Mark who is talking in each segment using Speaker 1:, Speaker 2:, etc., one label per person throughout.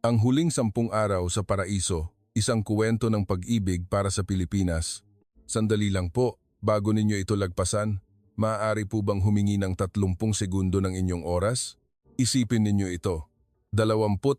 Speaker 1: Ang huling 10 araw sa paraiso, isang kuwento ng pag-ibig para sa Pilipinas. Sandali lang po, bago ninyo ito lagpasan, maaari po bang humingi ng 30 segundo ng inyong oras? Isipin ninyo ito. 23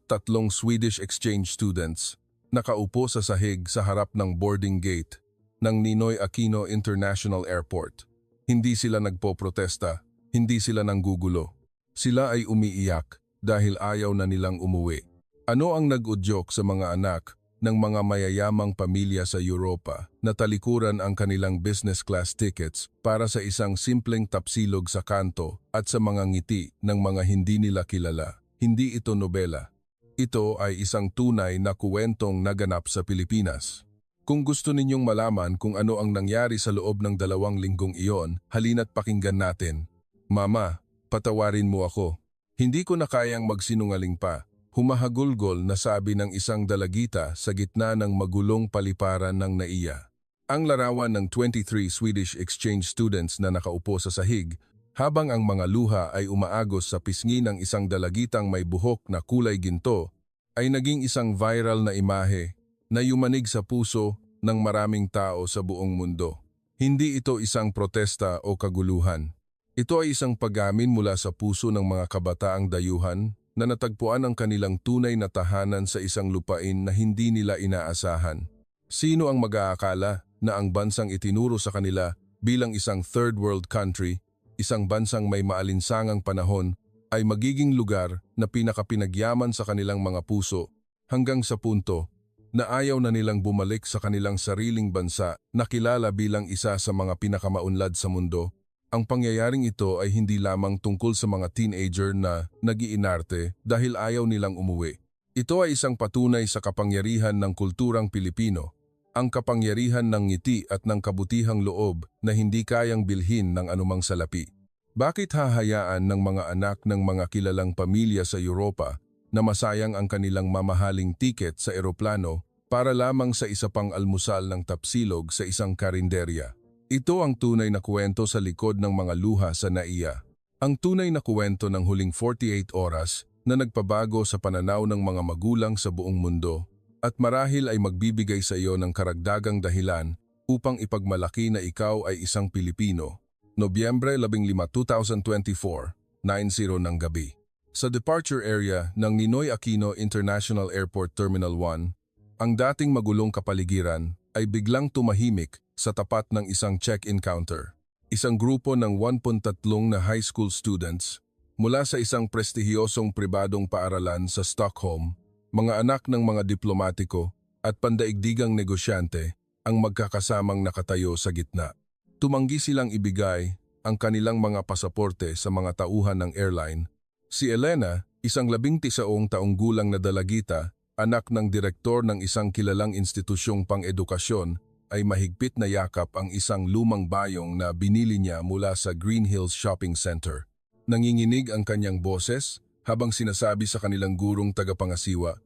Speaker 1: Swedish exchange students, nakaupo sa sahig sa harap ng boarding gate ng Ninoy Aquino International Airport. Hindi sila nagpoprotesta, hindi sila nanggugulo. Sila ay umiiyak dahil ayaw na nilang umuwi. Ano ang nag-udyok sa mga anak ng mga mayayamang pamilya sa Europa na talikuran ang kanilang business class tickets para sa isang simpleng tapsilog sa kanto at sa mga ngiti ng mga hindi nila kilala? Hindi ito nobela. Ito ay isang tunay na kuwentong naganap sa Pilipinas. Kung gusto ninyong malaman kung ano ang nangyari sa loob ng 2 linggong iyon, halina't pakinggan natin. Mama, patawarin mo ako. Hindi ko na kayang magsinungaling pa. Humahagulgol na sabi ng isang dalagita sa gitna ng magulong paliparan ng NAIA. Ang larawan ng 23 Swedish exchange students na nakaupo sa sahig, habang ang mga luha ay umaagos sa pisngi ng isang dalagitang may buhok na kulay ginto, ay naging isang viral na imahe na yumanig sa puso ng maraming tao sa buong mundo. Hindi ito isang protesta o kaguluhan. Ito ay isang pag-amin mula sa puso ng mga kabataang dayuhan na natagpuan ang kanilang tunay na tahanan sa isang lupain na hindi nila inaasahan. Sino ang mag-aakala na ang bansang itinuro sa kanila bilang isang third world country, isang bansang may maalinsangang panahon, ay magiging lugar na pinakapinagyaman sa kanilang mga puso hanggang sa punto na ayaw na nilang bumalik sa kanilang sariling bansa na kilala bilang isa sa mga pinakamaunlad sa mundo? Ang pangyayaring ito ay hindi lamang tungkol sa mga teenager na nag-iinarte dahil ayaw nilang umuwi. Ito ay isang patunay sa kapangyarihan ng kulturang Pilipino, ang kapangyarihan ng ngiti at ng kabutihang loob na hindi kayang bilhin ng anumang salapi. Bakit hahayaan ng mga anak ng mga kilalang pamilya sa Europa na masayang ang kanilang mamahaling tiket sa eroplano para lamang sa isa pang almusal ng tapsilog sa isang karinderya? Ito ang tunay na kwento sa likod ng mga luha sa NAIA. Ang tunay na kwento ng huling 48 oras na nagpabago sa pananaw ng mga magulang sa buong mundo at marahil ay magbibigay sa iyo ng karagdagang dahilan upang ipagmalaki na ikaw ay isang Pilipino. Nobyembre 15, 2024, 9:00 ng gabi. Sa departure area ng Ninoy Aquino International Airport Terminal 1, ang dating magulong kapaligiran ay biglang tumahimik sa tapat ng isang check-in counter. Isang grupo ng 13 na high school students mula sa isang prestihiyosong pribadong paaralan sa Stockholm, mga anak ng mga diplomatiko at pandaigdigang negosyante ang magkakasamang nakatayo sa gitna. Tumanggi silang ibigay ang kanilang mga pasaporte sa mga tauhan ng airline. Si Elena, isang 11 taong gulang na dalagita, anak ng direktor ng isang kilalang institusyong pang-edukasyon, ay mahigpit na yakap ang isang lumang bayong na binili niya mula sa Green Hills Shopping Center. Nanginginig ang kanyang boses habang sinasabi sa kanilang gurong tagapangasiwa,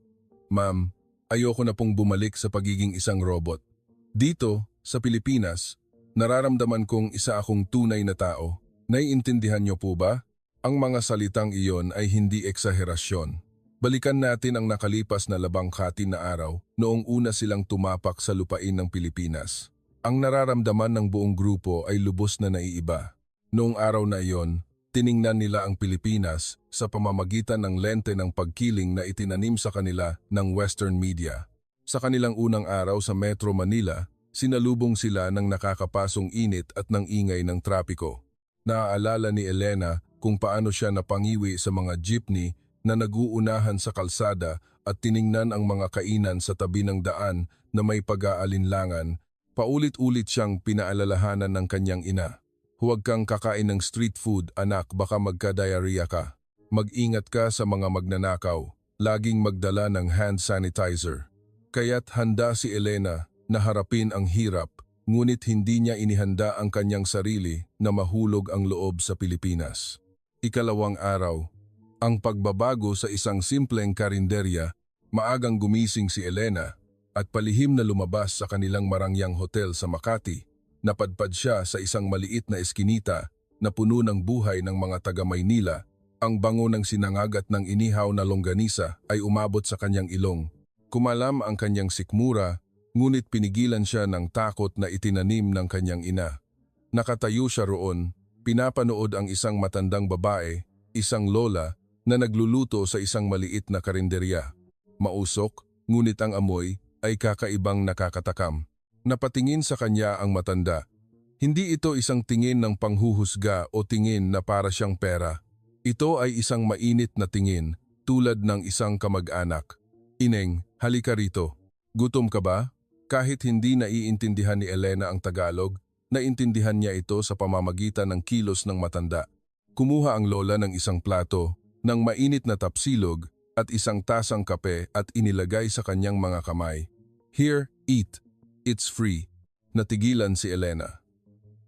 Speaker 1: "Ma'am, ayoko na pong bumalik sa pagiging isang robot. Dito, sa Pilipinas, nararamdaman kong isa akong tunay na tao. Naiintindihan niyo po ba? Ang mga salitang iyon ay hindi eksaherasyon. Balikan natin ang nakalipas na labangkati na araw noong una silang tumapak sa lupain ng Pilipinas. Ang nararamdaman ng buong grupo ay lubos na naiiba. Noong araw na iyon, tiningnan nila ang Pilipinas sa pamamagitan ng lente ng pagkiling na itinanim sa kanila ng Western media. Sa kanilang unang araw sa Metro Manila, sinalubong sila ng nakakapasong init at ng ingay ng trapiko. Naaalala ni Elena kung paano siya napangiwi sa mga jeepney na nag-uunahan sa kalsada at tiningnan ang mga kainan sa tabi ng daan na may pag-aalinlangan. Paulit-ulit siyang pinaalalahanan ng kanyang ina. "Huwag kang kakain ng street food, anak, baka magka-diarrhea ka. Mag-ingat ka sa mga magnanakaw. Laging magdala ng hand sanitizer." Kaya't handa si Elena na harapin ang hirap, ngunit hindi niya inihanda ang kanyang sarili na mahulog ang loob sa Pilipinas. Ikalawang araw. Ang pagbabago sa isang simpleng karinderya, maagang gumising si Elena at palihim na lumabas sa kanilang marangyang hotel sa Makati. Napadpad siya sa isang maliit na eskinita na puno ng buhay ng mga taga-Maynila Ang bango ng sinangag at ng inihaw na longganisa ay umabot sa kanyang ilong. Kumalam ang kanyang sikmura, ngunit pinigilan siya ng takot na itinanim ng kanyang ina. Nakatayo siya roon, pinapanood ang isang matandang babae, isang lola, na nagluluto sa isang maliit na karinderya. Mausok, ngunit ang amoy ay kakaibang nakakatakam. Napatingin sa kanya ang matanda. Hindi ito isang tingin ng panghuhusga o tingin na para siyang pera. Ito ay isang mainit na tingin, tulad ng isang kamag-anak. Ineng, halika rito. Gutom ka ba? Kahit hindi naiintindihan ni Elena ang Tagalog, naintindihan niya ito sa pamamagitan ng kilos ng matanda. Kumuha ang lola ng isang plato, ng mainit na tapsilog, at isang tasang kape at inilagay sa kanyang mga kamay. Here, eat. It's free. Natigilan si Elena.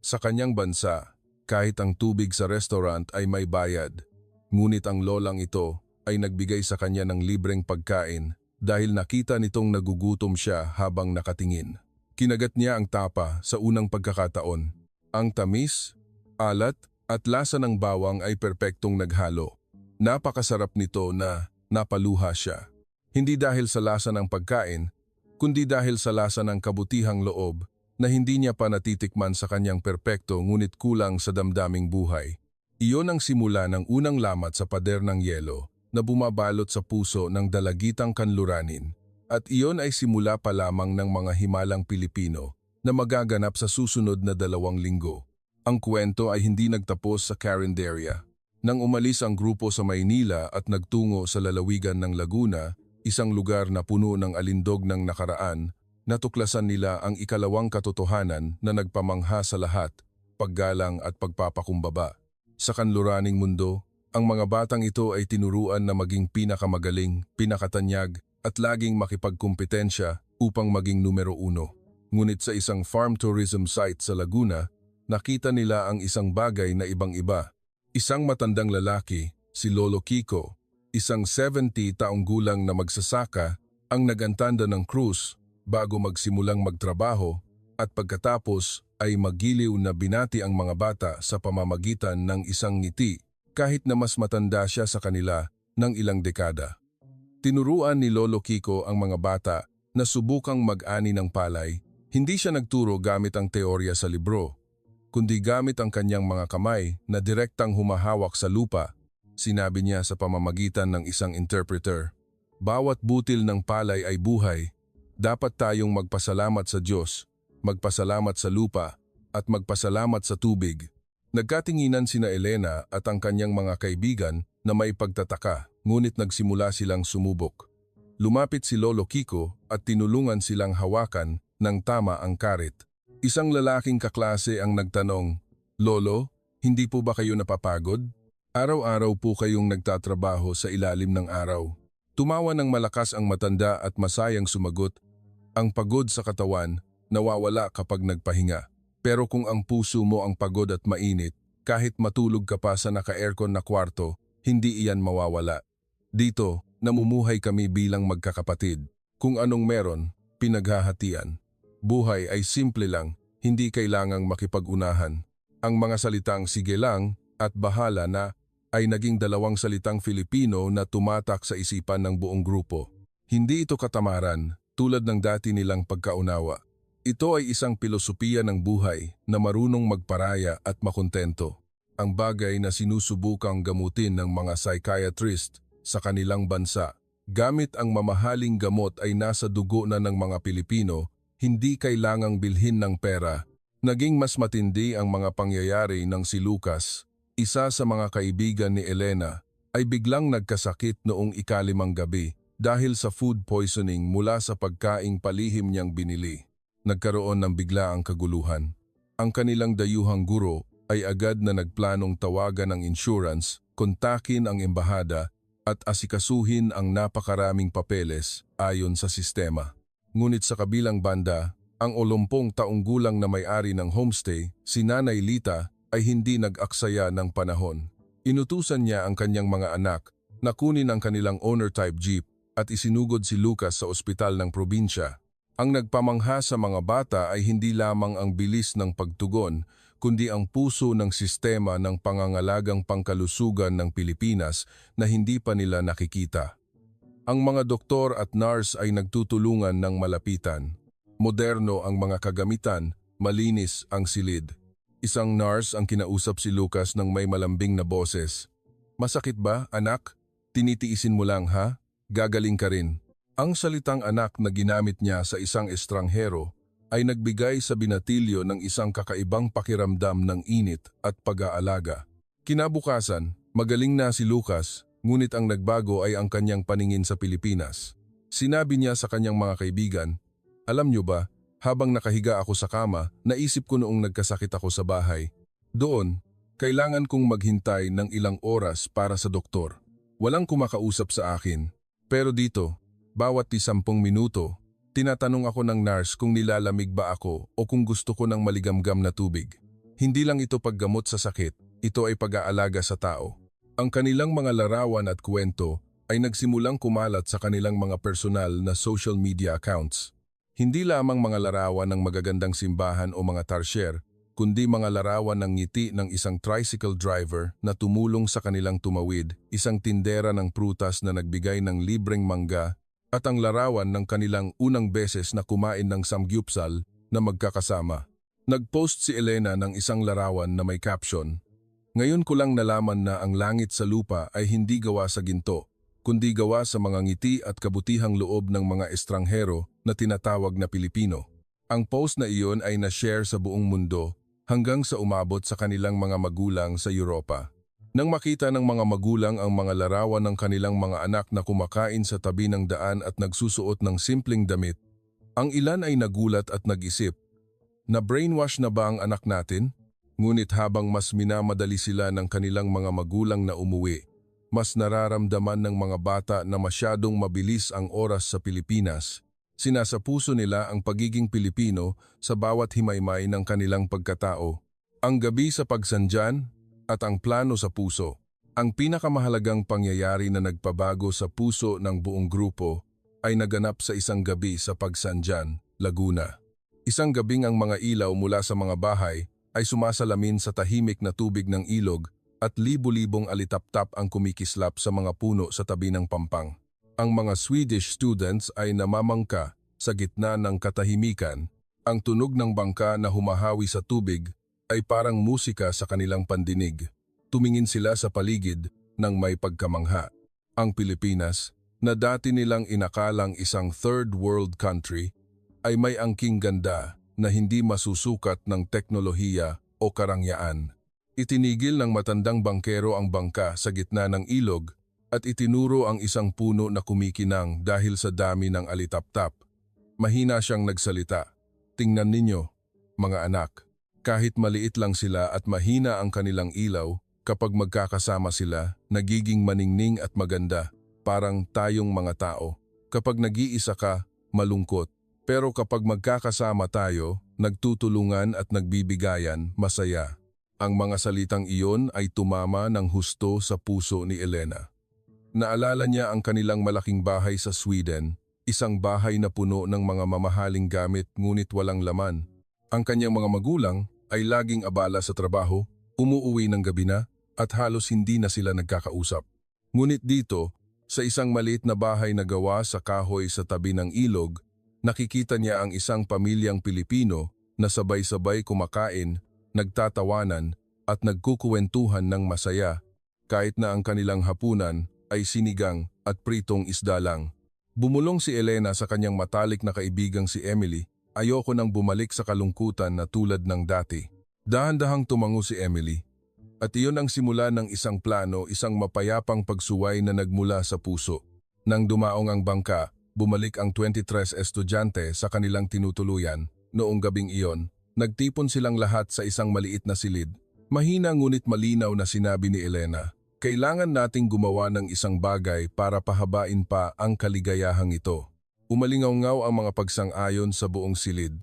Speaker 1: Sa kanyang bansa, kahit ang tubig sa restaurant ay may bayad, ngunit ang lolang ito ay nagbigay sa kanya ng libreng pagkain dahil nakita nitong nagugutom siya habang nakatingin. Kinagat niya ang tapa sa unang pagkakataon. Ang tamis, alat at lasa ng bawang ay perpektong naghalo. Napakasarap nito na napaluha siya. Hindi dahil sa lasa ng pagkain, kundi dahil sa lasa ng kabutihang loob na hindi niya pa natitikman sa kanyang perpekto ngunit kulang sa damdaming buhay. Iyon ang simula ng unang lamat sa pader ng yelo na bumabalot sa puso ng dalagitang kanluranin. At iyon ay simula pa lamang ng mga himalang Pilipino na magaganap sa susunod na 2 linggo. Ang kwento ay hindi nagtapos sa Carinderia. Nang umalis ang grupo sa Maynila at nagtungo sa lalawigan ng Laguna, isang lugar na puno ng alindog ng nakaraan, natuklasan nila ang ikalawang katotohanan na nagpamangha sa lahat, paggalang at pagpapakumbaba. Sa kanluraning mundo, ang mga batang ito ay tinuruan na maging pinakamagaling, pinakatanyag at laging makipagkumpetensya upang maging numero 1. Ngunit sa isang farm tourism site sa Laguna, nakita nila ang isang bagay na ibang-iba. Isang matandang lalaki, si Lolo Kiko, isang 70 taong gulang na magsasaka, ang nagantanda ng krus bago magsimulang magtrabaho at pagkatapos ay magiliw na binati ang mga bata sa pamamagitan ng isang ngiti kahit na mas matanda siya sa kanila ng ilang dekada. Tinuruan ni Lolo Kiko ang mga bata na subukang mag-ani ng palay. Hindi siya nagturo gamit ang teorya sa libro, kundi gamit ang kanyang mga kamay na direktang humahawak sa lupa. Sinabi niya sa pamamagitan ng isang interpreter, "Bawat butil ng palay ay buhay. Dapat tayong magpasalamat sa Diyos, magpasalamat sa lupa, at magpasalamat sa tubig." Nagkatinginan sina Elena at ang kanyang mga kaibigan na may pagtataka, ngunit nagsimula silang sumubok. Lumapit si Lolo Kiko at tinulungan silang hawakan ng tama ang karit. Isang lalaking kaklase ang nagtanong, "Lolo, hindi po ba kayo napapagod? Araw-araw po kayong nagtatrabaho sa ilalim ng araw." Tumawa ng malakas ang matanda at masayang sumagot, "Ang pagod sa katawan nawawala kapag nagpahinga. Pero kung ang puso mo ang pagod at mainit, kahit matulog ka pa sa naka-aircon na kwarto, hindi iyan mawawala. Dito, namumuhay kami bilang magkakapatid. Kung anong meron, pinaghahatian. Buhay ay simple lang, hindi kailangang makipag-unahan." Ang mga salitang "sige lang" at "bahala na" ay naging 2 salitang Filipino na tumatak sa isipan ng buong grupo. Hindi ito katamaran, tulad ng dati nilang pagkaunawa. Ito ay isang pilosopiya ng buhay na marunong magparaya at makontento. Ang bagay na sinusubukang gamutin ng mga psychiatrist sa kanilang bansa. Gamit ang mamahaling gamot ay nasa dugo na ng mga Pilipino, hindi kailangang bilhin ng pera. Naging mas matindi ang mga pangyayari ng si Lucas, isa sa mga kaibigan ni Elena, ay biglang nagkasakit noong 5 gabi dahil sa food poisoning mula sa pagkaing palihim niyang binili. Nagkaroon ng biglaang kaguluhan. Ang kanilang dayuhang guro ay agad na nagplanong tawagan ang insurance, kontakin ang embahada at asikasuhin ang napakaraming papeles ayon sa sistema. Ngunit sa kabilang banda, ang 80 taong gulang na may-ari ng homestay, si Nanay Lita, ay hindi nag-aksaya ng panahon. Inutusan niya ang kanyang mga anak na kunin ang kanilang owner-type jeep at isinugod si Lucas sa ospital ng probinsya. Ang nagpamangha sa mga bata ay hindi lamang ang bilis ng pagtugon, kundi ang puso ng sistema ng pangangalagang pangkalusugan ng Pilipinas na hindi pa nila nakikita. Ang mga doktor at nurse ay nagtutulungan ng malapitan. Moderno ang mga kagamitan, malinis ang silid. Isang nurse ang kinausap si Lucas ng may malambing na boses. "Masakit ba, anak? Tinitiisin mo lang ha? Gagaling ka rin." Ang salitang anak na ginamit niya sa isang estranghero ay nagbigay sa binatilyo ng isang kakaibang pakiramdam ng init at pag-aalaga. Kinabukasan, magaling na si Lucas, ngunit ang nagbago ay ang kanyang paningin sa Pilipinas. Sinabi niya sa kanyang mga kaibigan, "Alam niyo ba, habang nakahiga ako sa kama, naisip ko noong nagkasakit ako sa bahay. Doon, kailangan kong maghintay ng ilang oras para sa doktor. Walang kumakausap sa akin. Pero dito, bawat 10 minuto, tinatanong ako ng nurse kung nilalamig ba ako o kung gusto ko ng maligamgam na tubig. Hindi lang ito paggamot sa sakit, ito ay pag-aalaga sa tao." Ang kanilang mga larawan at kwento ay nagsimulang kumalat sa kanilang mga personal na social media accounts. Hindi lamang mga larawan ng magagandang simbahan o mga tarsier, kundi mga larawan ng ngiti ng isang tricycle driver na tumulong sa kanilang tumawid, isang tindera ng prutas na nagbigay ng libreng mangga, at ang larawan ng kanilang unang beses na kumain ng samgyupsal na magkakasama. Nag-post si Elena ng isang larawan na may caption, "Ngayon ko lang nalaman na ang langit sa lupa ay hindi gawa sa ginto, kundi gawa sa mga ngiti at kabutihang loob ng mga estranghero na tinatawag na Pilipino." Ang post na iyon ay na-share sa buong mundo hanggang sa umabot sa kanilang mga magulang sa Europa. Nang makita ng mga magulang ang mga larawan ng kanilang mga anak na kumakain sa tabi ng daan at nagsusuot ng simpleng damit, ang ilan ay nagulat at nag-isip, na brainwash na ba ang anak natin? Ngunit habang mas minamadali sila ng kanilang mga magulang na umuwi, mas nararamdaman ng mga bata na masyadong mabilis ang oras sa Pilipinas. Sinasapuso nila ang pagiging Pilipino sa bawat himaymay ng kanilang pagkatao. Ang gabi sa pagsandyan at ang plano sa puso. Ang pinakamahalagang pangyayari na nagpabago sa puso ng buong grupo ay naganap sa isang gabi sa Pagsandyan, Laguna. Isang gabing ang mga ilaw mula sa mga bahay ay sumasalamin sa tahimik na tubig ng ilog at libu-libong alitaptap ang kumikislap sa mga puno sa tabi ng pampang. Ang mga Swedish students ay namamangka sa gitna ng katahimikan. Ang tunog ng bangka na humahawi sa tubig ay parang musika sa kanilang pandinig. Tumingin sila sa paligid ng may pagkamangha. Ang Pilipinas, na dati nilang inakalang isang third world country, ay may angking ganda na hindi masusukat ng teknolohiya o karangyaan. Itinigil ng matandang bangkero ang bangka sa gitna ng ilog at itinuro ang isang puno na kumikinang dahil sa dami ng alitaptap. Mahina siyang nagsalita, "Tingnan ninyo, mga anak, kahit maliit lang sila at mahina ang kanilang ilaw, kapag magkakasama sila, nagiging maningning at maganda, parang tayong mga tao. Kapag nag-iisa ka, malungkot. Pero kapag magkakasama tayo, nagtutulungan at nagbibigayan, masaya." Ang mga salitang iyon ay tumama ng husto sa puso ni Elena. Naalala niya ang kanilang malaking bahay sa Sweden, isang bahay na puno ng mga mamahaling gamit ngunit walang laman. Ang kanyang mga magulang ay laging abala sa trabaho, umuuwi ng gabi na, at halos hindi na sila nagkakausap. Ngunit dito, sa isang maliit na bahay na gawa sa kahoy sa tabi ng ilog, nakikita niya ang isang pamilyang Pilipino na sabay-sabay kumakain, nagtatawanan at nagkukuwentuhan ng masaya, kahit na ang kanilang hapunan ay sinigang at pritong isda lang. Bumulong si Elena sa kanyang matalik na kaibigang si Emily. Ayoko nang bumalik sa kalungkutan na tulad ng dati. Dahan-dahang tumango si Emily. At iyon ang simula ng isang plano, isang mapayapang pagsuway na nagmula sa puso. Nang dumaong ang bangka, bumalik ang 23 estudyante sa kanilang tinutuluyan. Noong gabing iyon, nagtipon silang lahat sa isang maliit na silid. Mahina ngunit malinaw na sinabi ni Elena, "Kailangan nating gumawa ng isang bagay para pahabain pa ang kaligayahang ito." Umalingaw-ngaw ang mga pagsang-ayon sa buong silid.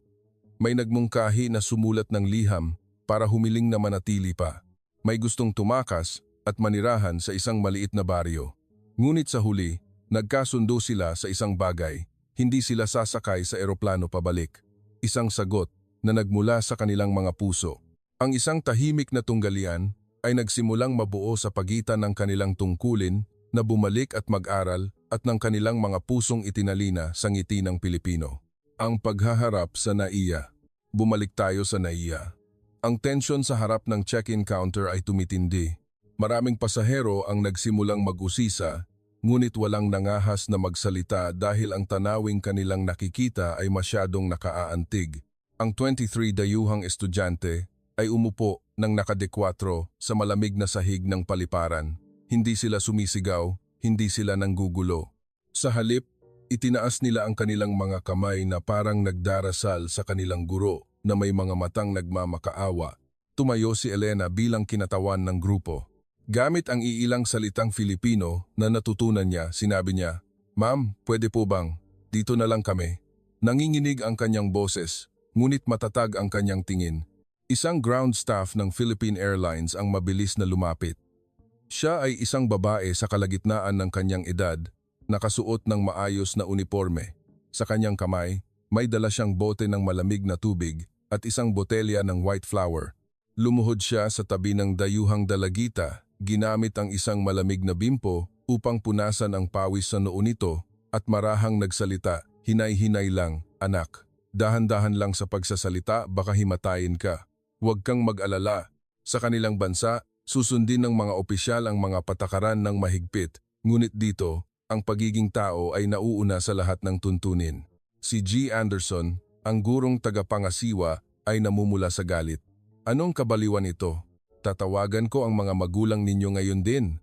Speaker 1: May nagmungkahi na sumulat ng liham para humiling na manatili pa. May gustong tumakas at manirahan sa isang maliit na baryo. Ngunit sa huli, nagkasundo sila sa isang bagay. Hindi sila sasakay sa eroplano pabalik. Isang sagot na nagmula sa kanilang mga puso. Ang isang tahimik na tunggalian ay nagsimulang mabuo sa pagitan ng kanilang tungkulin na bumalik at mag-aral at ng kanilang mga pusong itinalina sa ngiti ng Pilipino. Ang paghaharap sa NAIA. Bumalik tayo sa NAIA. Ang tensyon sa harap ng check-in counter ay tumitindi. Maraming pasahero ang nagsimulang mag-usisa, ngunit walang nangahas na magsalita dahil ang tanawing kanilang nakikita ay masyadong nakaaantig. Ang 23 dayuhang estudyante ay umupo ng nakadekwatro sa malamig na sahig ng paliparan. Hindi sila sumisigaw, hindi sila nanggugulo. Sa halip, itinaas nila ang kanilang mga kamay na parang nagdarasal sa kanilang guro na may mga matang nagmamakaawa. Tumayo si Elena bilang kinatawan ng grupo. Gamit ang iilang salitang Filipino na natutunan niya, sinabi niya, "Ma'am, pwede po bang? Dito na lang kami." Nanginginig ang kanyang boses, ngunit matatag ang kanyang tingin. Isang ground staff ng Philippine Airlines ang mabilis na lumapit. Siya ay isang babae sa kalagitnaan ng kanyang edad, nakasuot ng maayos na uniforme. Sa kanyang kamay, may dala siyang bote ng malamig na tubig at isang botelya ng white flower. Lumuhod siya sa tabi ng dayuhang dalagita, ginamit ang isang malamig na bimpo upang punasan ang pawis sa noo nito at marahang nagsalita, "Hinay-hinay lang, anak. Dahan-dahan lang sa pagsasalita, baka himatayin ka. Huwag kang mag-alala." Sa kanilang bansa, susundin ng mga opisyal ang mga patakaran ng mahigpit, ngunit dito, ang pagiging tao ay nauuna sa lahat ng tuntunin. Si G. Anderson, ang gurong tagapangasiwa, ay namumula sa galit. "Anong kabaliwan ito? Tatawagan ko ang mga magulang ninyo ngayon din.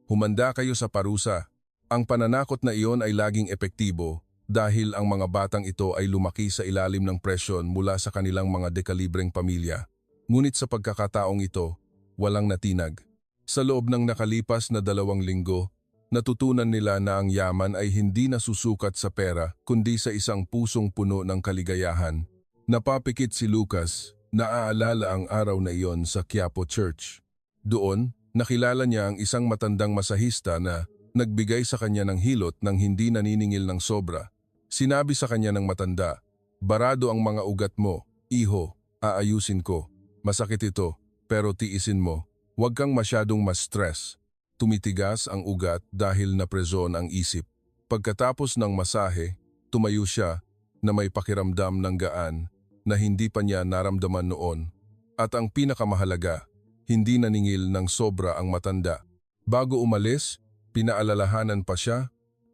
Speaker 1: Humanda kayo sa parusa." Ang pananakot na iyon ay laging epektibo dahil ang mga batang ito ay lumaki sa ilalim ng presyon mula sa kanilang mga dekalibreng pamilya. Ngunit sa pagkakataong ito, walang natinag. Sa loob ng nakalipas na 2 linggo, natutunan nila na ang yaman ay hindi nasusukat sa pera kundi sa isang pusong puno ng kaligayahan. Napapikit si Lucas, naaalala ang araw na iyon sa Quiapo Church. Doon, nakilala niya ang isang matandang masahista na nagbigay sa kanya ng hilot nang hindi naniningil ng sobra. Sinabi sa kanya ng matanda, "Barado ang mga ugat mo, iho, aayusin ko. Masakit ito, pero tiisin mo. Huwag kang masyadong ma-stress." Tumitigas ang ugat dahil naprezon ang isip. Pagkatapos ng masahe, tumayo siya na may pakiramdam ng gaan na hindi pa niya naramdaman noon. At ang pinakamahalaga, hindi naningil ng sobra ang matanda. Bago umalis, pinaalalahanan pa siya,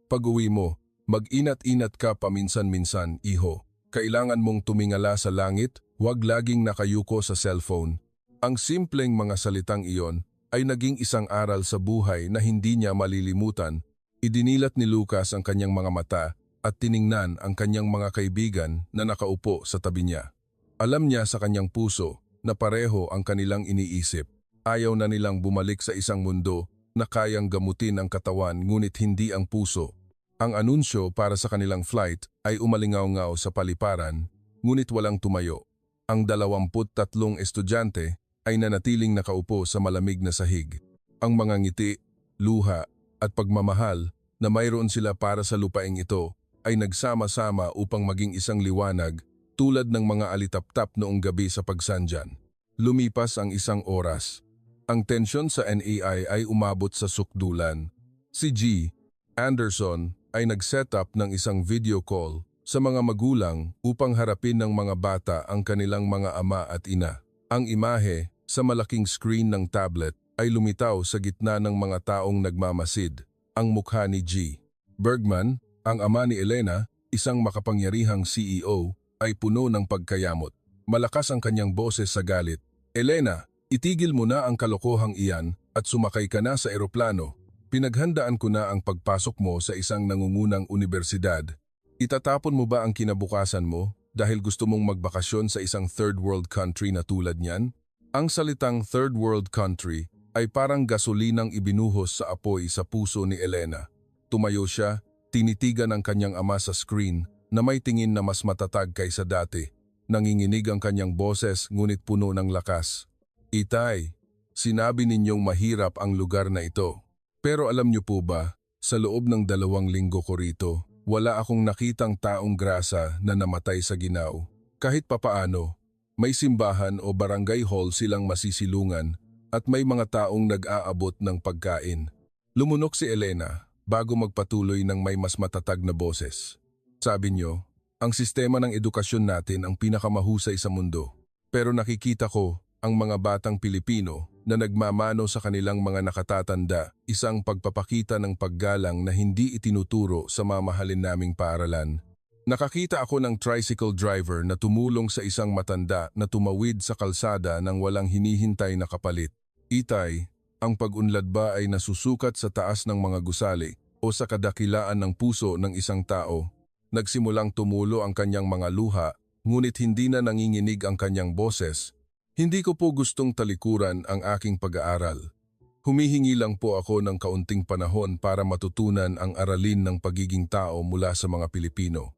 Speaker 1: "Pag-uwi mo, mag-inat-inat ka paminsan-minsan, iho. Kailangan mong tumingala sa langit, huwag laging nakayuko sa cellphone." Ang simpleng mga salitang iyon ay naging isang aral sa buhay na hindi niya malilimutan. Idinilat ni Lucas ang kanyang mga mata at tiningnan ang kanyang mga kaibigan na nakaupo sa tabi niya. Alam niya sa kanyang puso na pareho ang kanilang iniisip. Ayaw na nilang bumalik sa isang mundo na kayang gamutin ang katawan ngunit hindi ang puso. Ang anunsyo para sa kanilang flight ay umalingaw-ngaw sa paliparan, ngunit walang tumayo. Ang 23 estudyante ay nanatiling nakaupo sa malamig na sahig. Ang mga ngiti, luha at pagmamahal na mayroon sila para sa lupaing ito ay nagsama-sama upang maging isang liwanag tulad ng mga alitaptap noong gabi sa pagsandyan. Lumipas ang isang oras. Ang tensyon sa NAI ay umabot sa sukdulan. Si G. Anderson ay nag-set up ng isang video call sa mga magulang upang harapin ng mga bata ang kanilang mga ama at ina. Ang imahe sa malaking screen ng tablet ay lumitaw sa gitna ng mga taong nagmamasid. Ang mukha ni G. Bergman, ang ama ni Elena, isang makapangyarihang CEO, ay puno ng pagkayamot. Malakas ang kanyang boses sa galit. "Elena, itigil mo na ang kalokohang iyan at sumakay ka na sa eroplano. Pinaghandaan ko na ang pagpasok mo sa isang nangungunang universidad. Itatapon mo ba ang kinabukasan mo dahil gusto mong magbakasyon sa isang third world country na tulad niyan?" Ang salitang third world country ay parang gasolinang ibinuhos sa apoy sa puso ni Elena. Tumayo siya, tinitigan ang kanyang ama sa screen na may tingin na mas matatag kaysa dati. Nanginginig ang kanyang boses ngunit puno ng lakas. "Itay, sinabi ninyong mahirap ang lugar na ito. Pero alam niyo po ba, sa loob ng 2 linggo ko rito, wala akong nakitang taong grasa na namatay sa ginaw. Kahit papaano, May simbahan o barangay hall silang masisilungan at may mga taong nag-aabot ng pagkain. Lumunok si Elena bago magpatuloy ng may mas matatag na boses. Sabi niyo, ang sistema ng edukasyon natin ang pinakamahusay sa mundo. Pero nakikita ko ang mga batang Pilipino na nagmamano sa kanilang mga nakatatanda, isang pagpapakita ng paggalang na hindi itinuturo sa mamahalin naming paaralan. Nakakita ako ng tricycle driver na tumulong sa isang matanda na tumawid sa kalsada nang walang hinihintay na kapalit. Itay, ang pag-unlad ba ay nasusukat sa taas ng mga gusali o sa kadakilaan ng puso ng isang tao? Nagsimulang tumulo ang kanyang mga luha, ngunit hindi na nanginginig ang kanyang boses. Hindi ko po gustong talikuran ang aking pag-aaral. Humihingi lang po ako ng kaunting panahon para matutunan ang aralin ng pagiging tao mula sa mga Pilipino.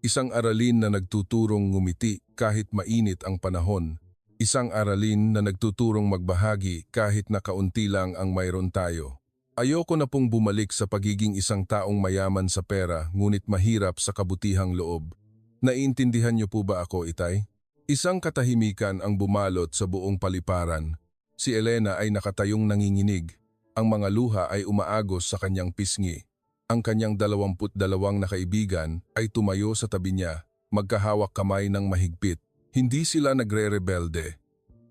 Speaker 1: Isang aralin na nagtuturong ngumiti kahit mainit ang panahon. Isang aralin na nagtuturong magbahagi kahit na kaunti lang ang mayroon tayo. Ayoko na pong bumalik sa pagiging isang taong mayaman sa pera ngunit mahirap sa kabutihang loob. Naiintindihan niyo po ba ako, Itay? Isang katahimikan ang bumalot sa buong paliparan. Si Elena ay nakatayong nanginginig. Ang mga luha ay umaagos sa kanyang pisngi. Ang kanyang 22 na kaibigan ay tumayo sa tabi niya, magkahawak kamay ng mahigpit. Hindi sila nagre-rebelde.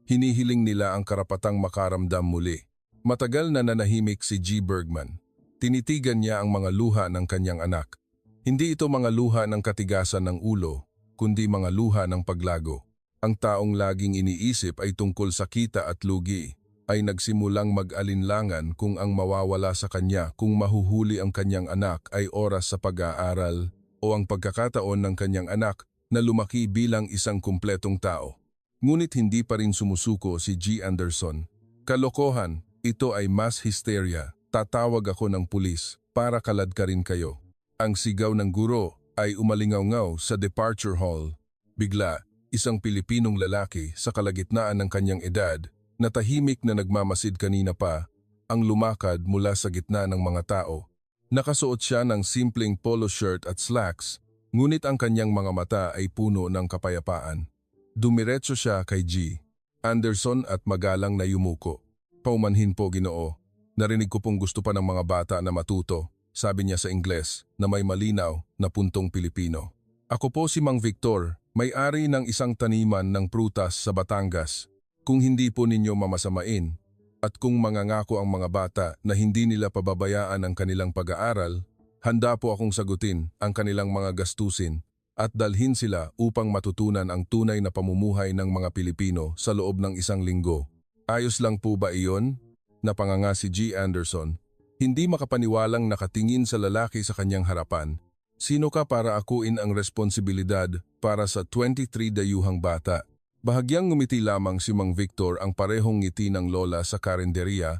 Speaker 1: Hinihiling nila ang karapatang makaramdam muli. Matagal na nanahimik si G. Bergman. Tinitigan niya ang mga luha ng kanyang anak. Hindi ito mga luha ng katigasan ng ulo, kundi mga luha ng paglago. Ang taong laging iniisip ay tungkol sa kita at lugi, ay nagsimulang mag-alinlangan kung ang mawawala sa kanya kung mahuhuli ang kanyang anak ay oras sa pag-aaral o ang pagkakataon ng kanyang anak na lumaki bilang isang kumpletong tao. Ngunit hindi pa rin sumusuko si G. Anderson. Kalokohan, ito ay mass hysteria. Tatawag ako ng pulis para kalad ka rin kayo. Ang sigaw ng guro ay umalingaw-ngaw sa departure hall. Bigla, isang Pilipinong lalaki sa kalagitnaan ng kanyang edad na tahimik na nagmamasid kanina pa ang lumakad mula sa gitna ng mga tao. Nakasuot siya ng simpleng polo shirt at slacks, ngunit ang kanyang mga mata ay puno ng kapayapaan. Dumiretso siya kay G. Anderson at magalang na yumuko. Paumanhin po, Ginoo. Narinig ko pong gusto pa ng mga bata na matuto, sabi niya sa Ingles na may malinaw na puntong Pilipino. Ako po si Mang Victor, may-ari ng isang taniman ng prutas sa Batangas. Kung hindi po ninyo mamasamain at kung mangangako ang mga bata na hindi nila pababayaan ang kanilang pag-aaral, handa po akong sagutin ang kanilang mga gastusin at dalhin sila upang matutunan ang tunay na pamumuhay ng mga Pilipino sa loob ng isang linggo. Ayos lang po ba iyon? Napanganga si G. Anderson. Hindi makapaniwalang nakatingin sa lalaki sa kanyang harapan. Sino ka para akuin ang responsibilidad para sa 23 dayuhang bata? Bahagyang ngumiti lamang si Mang Victor, ang parehong ngiti ng lola sa karinderya,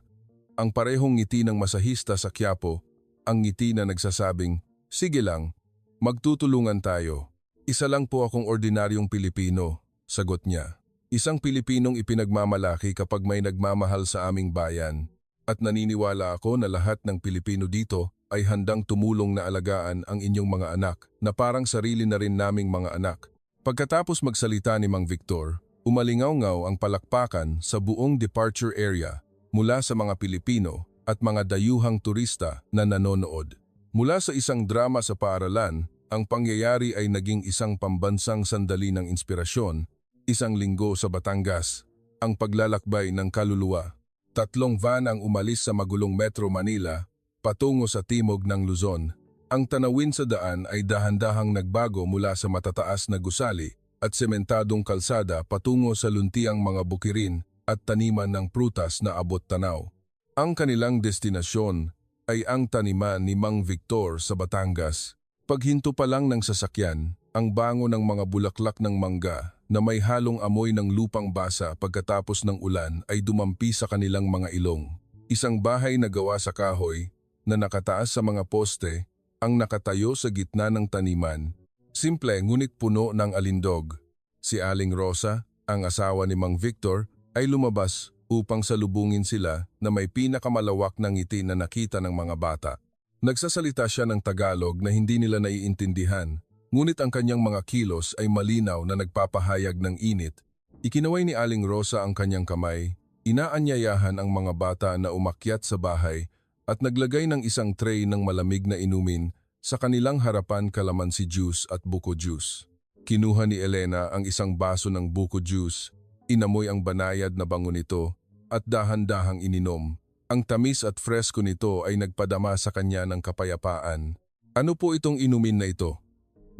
Speaker 1: ang parehong ngiti ng masahista sa Quiapo, ang ngiti na nagsasabing, sige lang, magtutulungan tayo. Isa lang po akong ordinaryong Pilipino, sagot niya. Isang Pilipinong ipinagmamalaki kapag may nagmamahal sa aming bayan. At naniniwala ako na lahat ng Pilipino dito ay handang tumulong na alagaan ang inyong mga anak na parang sarili na rin naming mga anak. Pagkatapos magsalita ni Mang Victor, umalingaw-ngaw ang palakpakan sa buong departure area mula sa mga Pilipino at mga dayuhang turista na nanonood. Mula sa isang drama sa paaralan, ang pangyayari ay naging isang pambansang sandali ng inspirasyon, isang linggo sa Batangas, ang paglalakbay ng kaluluwa. 3 van ang umalis sa magulong Metro Manila patungo sa timog ng Luzon. Ang tanawin sa daan ay dahan-dahang nagbago mula sa matataas na gusali at sementadong kalsada patungo sa luntiang mga bukirin at taniman ng prutas na abot tanaw. Ang kanilang destinasyon ay ang taniman ni Mang Victor sa Batangas. Paghinto pa lang ng sasakyan, ang bango ng mga bulaklak ng mangga na may halong amoy ng lupang basa pagkatapos ng ulan ay dumampi sa kanilang mga ilong. Isang bahay na gawa sa kahoy na nakataas sa mga poste ang nakatayo sa gitna ng taniman. Simple ngunit puno ng alindog. Si Aling Rosa, ang asawa ni Mang Victor, ay lumabas upang salubungin sila na may pinakamalawak na ngiti na nakita ng mga bata. Nagsasalita siya ng Tagalog na hindi nila naiintindihan, ngunit ang kanyang mga kilos ay malinaw na nagpapahayag ng init Ikinaway ni Aling Rosa ang kanyang kamay, inaanyayahan ang mga bata na umakyat sa bahay at naglagay ng isang tray ng malamig na inumin sa kanilang harapan kalamansi juice at buko juice. Kinuha ni Elena ang isang baso ng buko juice, inamoy ang banayad na bango nito at dahan-dahang ininom. Ang tamis at fresko nito ay nagpadama sa kanya ng kapayapaan. Ano po itong inumin na ito?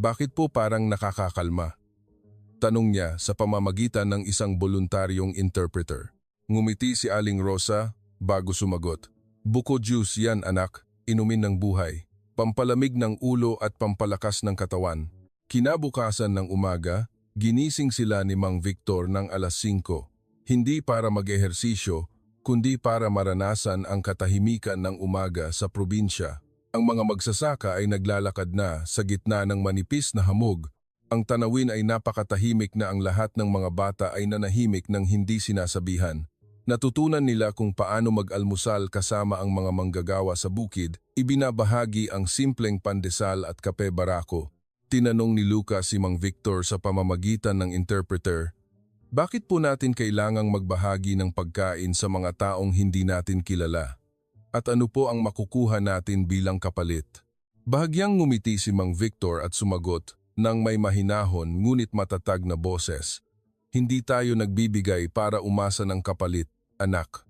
Speaker 1: Bakit po parang nakakakalma? Tanong niya sa pamamagitan ng isang voluntaryong interpreter. Ngumiti si Aling Rosa bago sumagot. Buko juice yan anak, inumin ng buhay. Pampalamig ng ulo at pampalakas ng katawan. Kinabukasan ng umaga, ginising sila ni Mang Victor ng alas 5. Hindi para mag-ehersisyo, kundi para maranasan ang katahimikan ng umaga sa probinsya. Ang mga magsasaka ay naglalakad na sa gitna ng manipis na hamog. Ang tanawin ay napakatahimik na ang lahat ng mga bata ay nanahimik ng hindi sinasabihan. Natutunan nila kung paano mag-almusal kasama ang mga manggagawa sa bukid, ibinabahagi ang simpleng pandesal at kape barako. Tinanong ni Lucas si Mang Victor sa pamamagitan ng interpreter, bakit po natin kailangang magbahagi ng pagkain sa mga taong hindi natin kilala? At ano po ang makukuha natin bilang kapalit? Bahagyang ngumiti si Mang Victor at sumagot, nang may mahinahon ngunit matatag na boses. Hindi tayo nagbibigay para umasa ng kapalit, anak.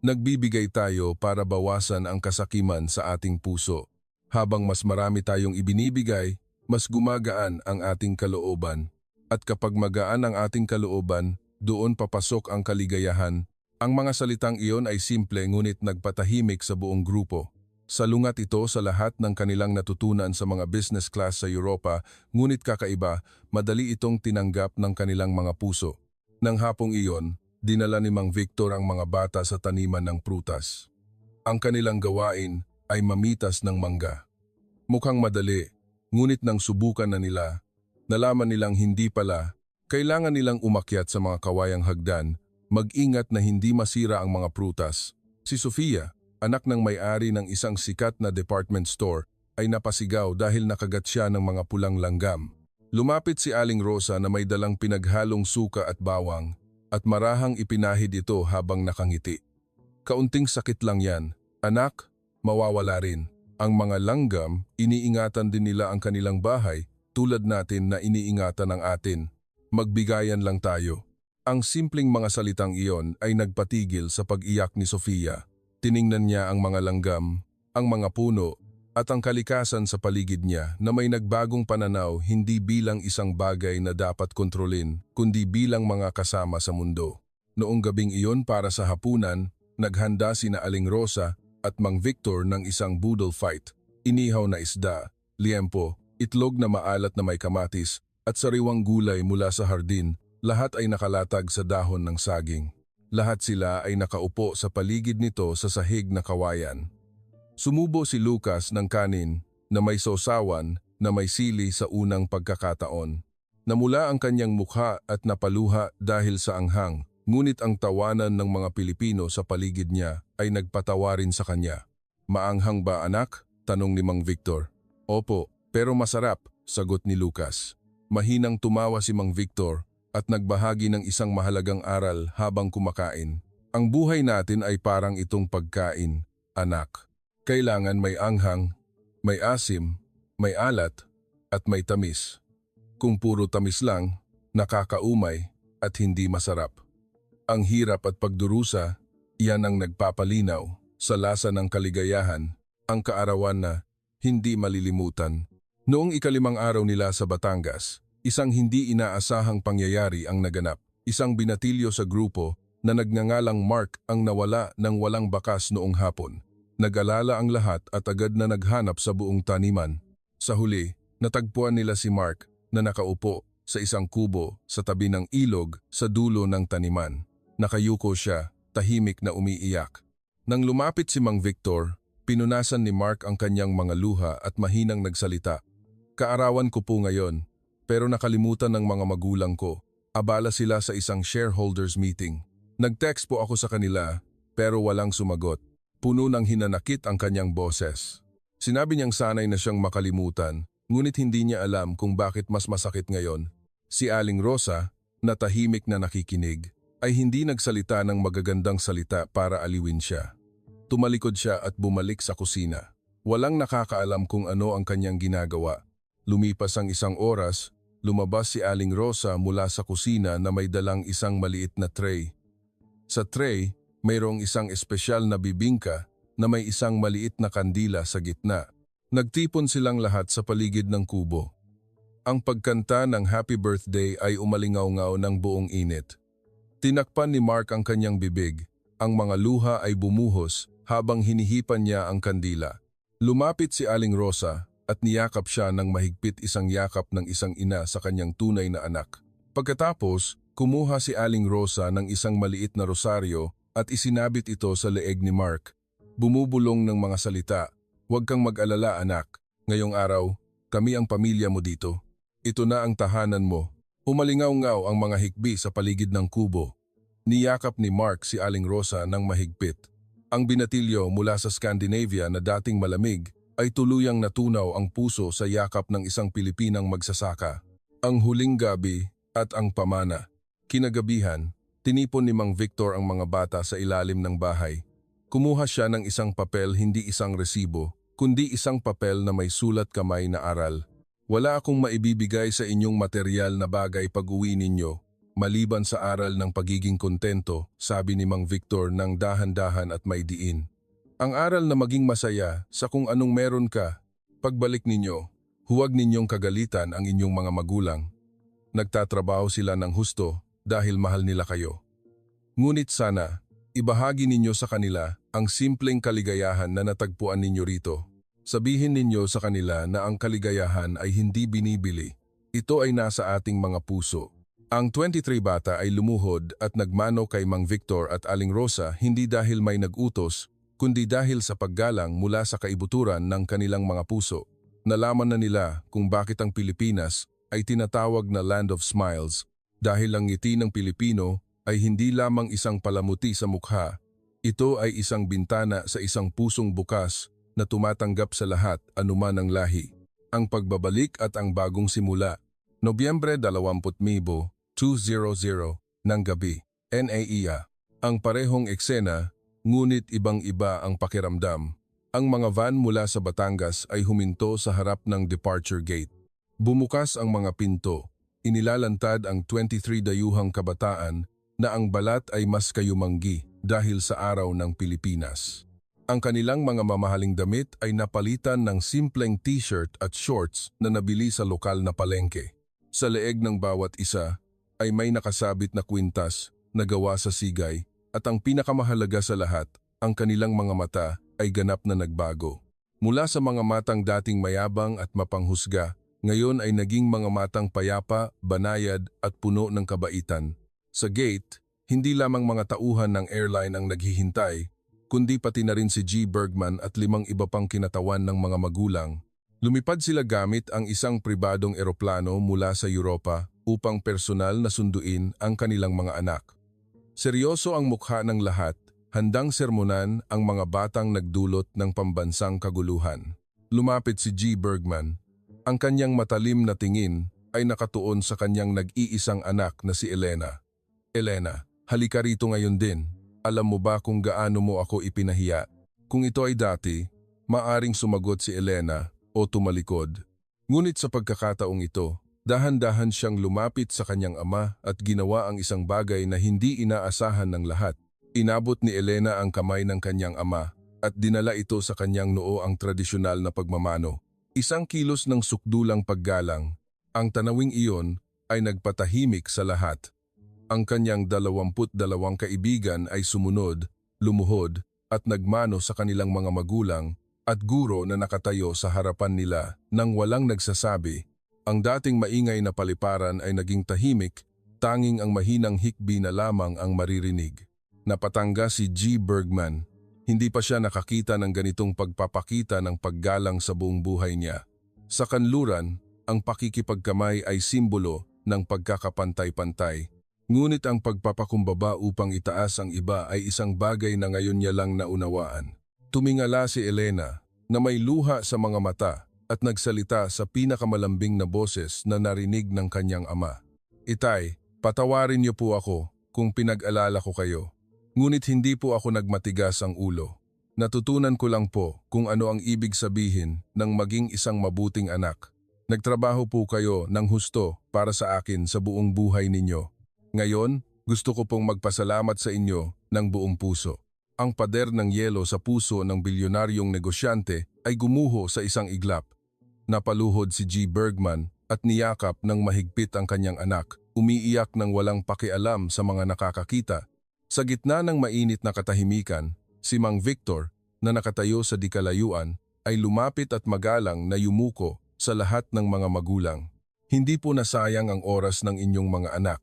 Speaker 1: Nagbibigay tayo para bawasan ang kasakiman sa ating puso. Habang mas marami tayong ibinibigay, mas gumagaan ang ating kalooban. At kapag magaan ang ating kalooban, doon papasok ang kaligayahan. Ang mga salitang iyon ay simple ngunit nagpatahimik sa buong grupo. Salungat ito sa lahat ng kanilang natutunan sa mga business class sa Europa, ngunit kakaiba, madali itong tinanggap ng kanilang mga puso. Nang hapong iyon, dinala ni Mang Victor ang mga bata sa taniman ng prutas. Ang kanilang gawain ay mamitas ng mangga. Mukhang madali, ngunit nang subukan na nila, nalaman nilang hindi pala, kailangan nilang umakyat sa mga kawayang hagdan, mag-ingat na hindi masira ang mga prutas. Si Sofia, anak ng may-ari ng isang sikat na department store, ay napasigaw dahil nakagat siya ng mga pulang langgam. Lumapit si Aling Rosa na may dalang pinaghalong suka at bawang, at marahang ipinahid ito habang nakangiti. Kaunting sakit lang yan, anak, mawawala rin. Ang mga langgam, iniingatan din nila ang kanilang bahay, tulad natin na iniingatan ang atin. Magbigayan lang tayo. Ang simpleng mga salitang iyon ay nagpatigil sa pag-iyak ni Sofia. Tiningnan niya ang mga langgam, ang mga puno, at ang kalikasan sa paligid niya na may nagbagong pananaw hindi bilang isang bagay na dapat kontrolin, kundi bilang mga kasama sa mundo. Noong gabing iyon para sa hapunan, naghanda sina Aling Rosa at Mang Victor ng isang boodle fight. Inihaw na isda, liempo, itlog na maalat na may kamatis, at sariwang gulay mula sa hardin, lahat ay nakalatag sa dahon ng saging. Lahat sila ay nakaupo sa paligid nito sa sahig na kawayan. Sumubo si Lucas ng kanin na may sausawan na may sili sa unang pagkakataon. Namula ang kanyang mukha at napaluha dahil sa anghang, ngunit ang tawanan ng mga Pilipino sa paligid niya ay nagpatawa rin sa kanya. Maanghang ba anak? Tanong ni Mang Victor. Opo, pero masarap, sagot ni Lucas. Mahinang tumawa si Mang Victor at nagbahagi ng isang mahalagang aral habang kumakain. Ang buhay natin ay parang itong pagkain, anak. Kailangan may anghang, may asim, may alat, at may tamis. Kung puro tamis lang, nakakaumay at hindi masarap. Ang hirap at pagdurusa, iyan ang nagpapalinaw sa lasa ng kaligayahan, ang kaarawan na hindi malilimutan. Noong ika-5 araw nila sa Batangas, isang hindi inaasahang pangyayari ang naganap. Isang binatilyo sa grupo na nagngangalang Mark ang nawala ng walang bakas noong hapon. Nag-alala ang lahat at agad na naghanap sa buong taniman. Sa huli, natagpuan nila si Mark na nakaupo sa isang kubo sa tabi ng ilog sa dulo ng taniman. Nakayuko siya, tahimik na umiiyak. Nang lumapit si Mang Victor, pinunasan ni Mark ang kanyang mga luha at mahinang nagsalita. Kaarawan ko po ngayon. Pero nakalimutan ng mga magulang ko. Abala sila sa isang shareholders meeting. Nag-text po ako sa kanila, pero walang sumagot. Puno ng hinanakit ang kanyang boses. Sinabi niyang sanay na siyang makalimutan, ngunit hindi niya alam kung bakit mas masakit ngayon. Si Aling Rosa, na tahimik na nakikinig, ay hindi nagsalita ng magagandang salita para aliwin siya. Tumalikod siya at bumalik sa kusina. Walang nakakaalam kung ano ang kanyang ginagawa. Lumipas ang isang oras, lumabas si Aling Rosa mula sa kusina na may dalang isang maliit na tray. Sa tray, mayroong isang espesyal na bibingka na may isang maliit na kandila sa gitna. Nagtipon silang lahat sa paligid ng kubo. Ang pagkanta ng Happy Birthday ay umalingaw-ngaw ng buong init. Tinakpan ni Mark ang kanyang bibig. Ang mga luha ay bumuhos habang hinihipan niya ang kandila. Lumapit si Aling Rosa at niyakap siya ng mahigpit, isang yakap ng isang ina sa kanyang tunay na anak. Pagkatapos, kumuha si Aling Rosa ng isang maliit na rosaryo at isinabit ito sa leeg ni Mark. Bumubulong ng mga salita, "Huwag kang mag-alala, anak. Ngayong araw, kami ang pamilya mo dito. Ito na ang tahanan mo." Umalingaw-ngaw ang mga hikbi sa paligid ng kubo. Niyakap ni Mark si Aling Rosa ng mahigpit. Ang binatilyo mula sa Scandinavia na dating malamig ay tuluyang natunaw ang puso sa yakap ng isang Pilipinang magsasaka. Ang huling gabi at ang pamana. Kinagabihan, tinipon ni Mang Victor ang mga bata sa ilalim ng bahay. Kumuha siya ng isang papel, hindi isang resibo, kundi isang papel na may sulat kamay na aral. "Wala akong maibibigay sa inyong material na bagay pag-uwi ninyo, maliban sa aral ng pagiging kontento," sabi ni Mang Victor ng dahan-dahan at may diin. "Ang aral na maging masaya sa kung anong meron ka. Pagbalik ninyo, huwag ninyong kagalitan ang inyong mga magulang. Nagtatrabaho sila ng husto dahil mahal nila kayo. Ngunit sana, ibahagi ninyo sa kanila ang simpleng kaligayahan na natagpuan ninyo rito. Sabihin ninyo sa kanila na ang kaligayahan ay hindi binibili. Ito ay nasa ating mga puso." Ang 23 bata ay lumuhod at nagmano kay Mang Victor at Aling Rosa, hindi dahil may nag-utos, kundi dahil sa paggalang mula sa kaibuturan ng kanilang mga puso. Nalaman na nila kung bakit ang Pilipinas ay tinatawag na Land of Smiles, dahil ang ngiti ng Pilipino ay hindi lamang isang palamuti sa mukha. Ito ay isang bintana sa isang pusong bukas na tumatanggap sa lahat, anuman ang lahi. Ang pagbabalik at ang bagong simula. Nobyembre 20,200 ng gabi. NAIA. Ang parehong eksena, ngunit ibang-iba ang pakiramdam. Ang mga van mula sa Batangas ay huminto sa harap ng departure gate. Bumukas ang mga pinto. Inilalantad ang 23 dayuhang kabataan na ang balat ay mas kayumanggi dahil sa araw ng Pilipinas. Ang kanilang mga mamahaling damit ay napalitan ng simpleng t-shirt at shorts na nabili sa lokal na palengke. Sa leeg ng bawat isa ay may nakasabit na kwintas na gawa sa sigay, at ang pinakamahalaga sa lahat, ang kanilang mga mata ay ganap na nagbago. Mula sa mga matang dating mayabang at mapanghusga, ngayon ay naging mga matang payapa, banayad at puno ng kabaitan. Sa gate, hindi lamang mga tauhan ng airline ang naghihintay, kundi pati na rin si G. Bergman at 5 iba pang kinatawan ng mga magulang. Lumipad sila gamit ang isang pribadong eroplano mula sa Europa upang personal na sunduin ang kanilang mga anak. Seryoso ang mukha ng lahat, handang sermonan ang mga batang nagdulot ng pambansang kaguluhan. Lumapit si G. Bergman. Ang kanyang matalim na tingin ay nakatuon sa kanyang nag-iisang anak na si Elena. "Elena, halika rito ngayon din. Alam mo ba kung gaano mo ako ipinahiya?" Kung ito ay dati, maaring sumagot si Elena o tumalikod. Ngunit sa pagkakataong ito, dahan-dahan siyang lumapit sa kanyang ama at ginawa ang isang bagay na hindi inaasahan ng lahat. Inabot ni Elena ang kamay ng kanyang ama at dinala ito sa kanyang noo, ang tradisyonal na pagmamano. Isang kilos ng sukdulang paggalang. Ang tanawing iyon ay nagpatahimik sa lahat. Ang kanyang 22 kaibigan ay sumunod, lumuhod, at nagmano sa kanilang mga magulang at guro na nakatayo sa harapan nila nang walang nagsasabi. Ang dating maingay na paliparan ay naging tahimik, tanging ang mahinang hikbi na lamang ang maririnig. Napatangga si G. Bergman. Hindi pa siya nakakita ng ganitong pagpapakita ng paggalang sa buong buhay niya. Sa kanluran, ang pakikipagkamay ay simbolo ng pagkakapantay-pantay. Ngunit ang pagpapakumbaba upang itaas ang iba ay isang bagay na ngayon niya lang naunawaan. Tumingala si Elena na may luha sa mga mata at nagsalita sa pinakamalambing na boses na narinig ng kanyang ama. "Itay, Patawarin niyo po ako kung pinag-alala ko kayo. Ngunit hindi po ako nagmatigas ang ulo. Natutunan ko lang po kung ano ang ibig sabihin ng maging isang mabuting anak. Nagtrabaho po kayo ng husto para sa akin sa buong buhay ninyo. Ngayon, gusto ko pong magpasalamat sa inyo ng buong puso. Ang pader ng yelo sa puso ng bilyonaryong negosyante ay gumuho sa isang iglap. Napaluhod si G. Bergman at niyakap ng mahigpit ang kanyang anak, umiiyak ng walang pakialam sa mga nakakakita. Sa gitna ng mainit na katahimikan, si Mang Victor, na nakatayo sa dikalayuan, ay lumapit at magalang na yumuko sa lahat ng mga magulang. Hindi po nasayang ang oras ng inyong mga anak.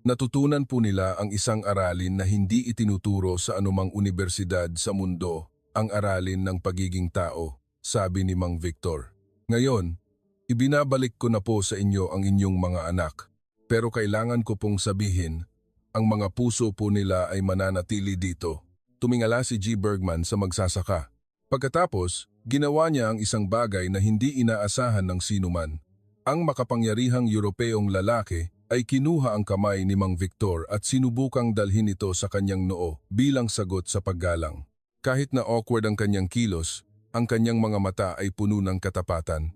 Speaker 1: Natutunan po nila ang isang aralin na hindi itinuturo sa anumang unibersidad sa mundo, ang aralin ng pagiging tao, sabi ni Mang Victor. Ngayon, ibinabalik ko na po sa inyo ang inyong mga anak, pero kailangan ko pong sabihin, ang mga puso po nila ay mananatili dito. Tumingala si G. Bergman sa magsasaka. Pagkatapos, ginawa niya ang isang bagay na hindi inaasahan ng sinuman. Ang makapangyarihang Europeyong lalaki ay kinuha ang kamay ni Mang Victor at sinubukang dalhin ito sa kanyang noo bilang sagot sa paggalang. Kahit na awkward ang kanyang kilos, ang kanyang mga mata ay puno ng katapatan.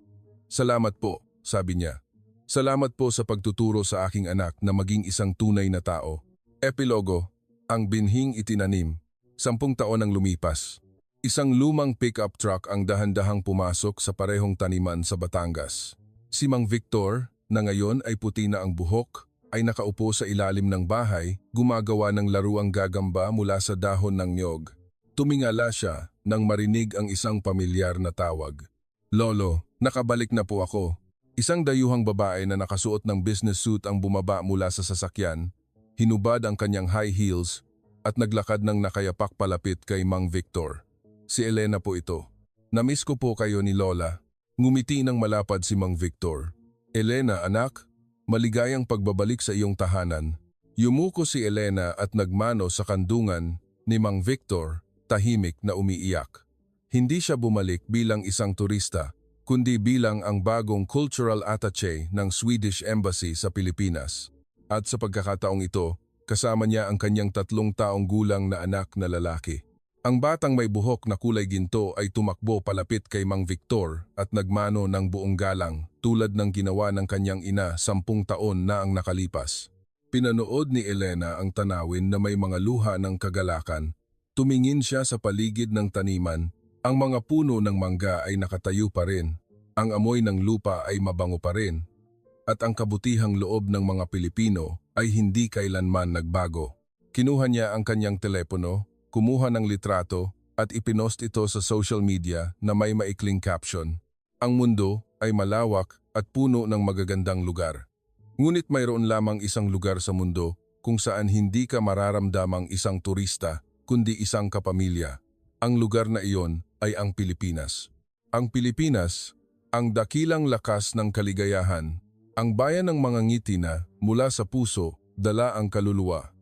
Speaker 1: Salamat po, sabi niya. Salamat po sa pagtuturo sa aking anak na maging isang tunay na tao. Epilogo, ang binhing itinanim. 10 taon ang lumipas. Isang lumang pick-up truck ang dahan-dahang pumasok sa parehong taniman sa Batangas. Si Mang Victor, na ngayon ay puti na ang buhok, ay nakaupo sa ilalim ng bahay, gumagawa ng laruang gagamba mula sa dahon ng niyog. Tumingala siya nang marinig ang isang pamilyar na tawag. Lolo, nakabalik na po ako. Isang dayuhang babae na nakasuot ng business suit ang bumaba mula sa sasakyan, hinubad ang kanyang high heels at naglakad ng nakayapak palapit kay Mang Victor. Si Elena po ito. Namiss ko po kayo ni Lola. Ngumiti ng malapad si Mang Victor. Elena, anak, maligayang pagbabalik sa iyong tahanan. Yumuko si Elena at nagmano sa kandungan ni Mang Victor, tahimik na umiiyak. Hindi siya bumalik bilang isang turista, kundi bilang ang bagong cultural attaché ng Swedish Embassy sa Pilipinas. At sa pagkakataong ito, kasama niya ang kanyang 3 taong gulang na anak na lalaki. Ang batang may buhok na kulay ginto ay tumakbo palapit kay Mang Victor at nagmano ng buong galang tulad ng ginawa ng kanyang ina 10 taon na ang nakalipas. Pinanood ni Elena ang tanawin na may mga luha ng kagalakan. Tumingin siya sa paligid ng taniman. Ang mga puno ng mangga ay nakatayo pa rin. Ang amoy ng lupa ay mabango pa rin. At ang kabutihang loob ng mga Pilipino ay hindi kailanman nagbago. Kinuha niya ang kanyang telepono, kumuha ng litrato at ipinost ito sa social media na may maikling caption. Ang mundo ay malawak at puno ng magagandang lugar. Ngunit mayroon lamang isang lugar sa mundo kung saan hindi ka mararamdamang isang turista kundi isang kapamilya. Ang lugar na iyon ay ang Pilipinas. Ang Pilipinas, ang dakilang lakas ng kaligayahan, ang bayan ng mga ngiti na mula sa puso, dala ang kaluluwa.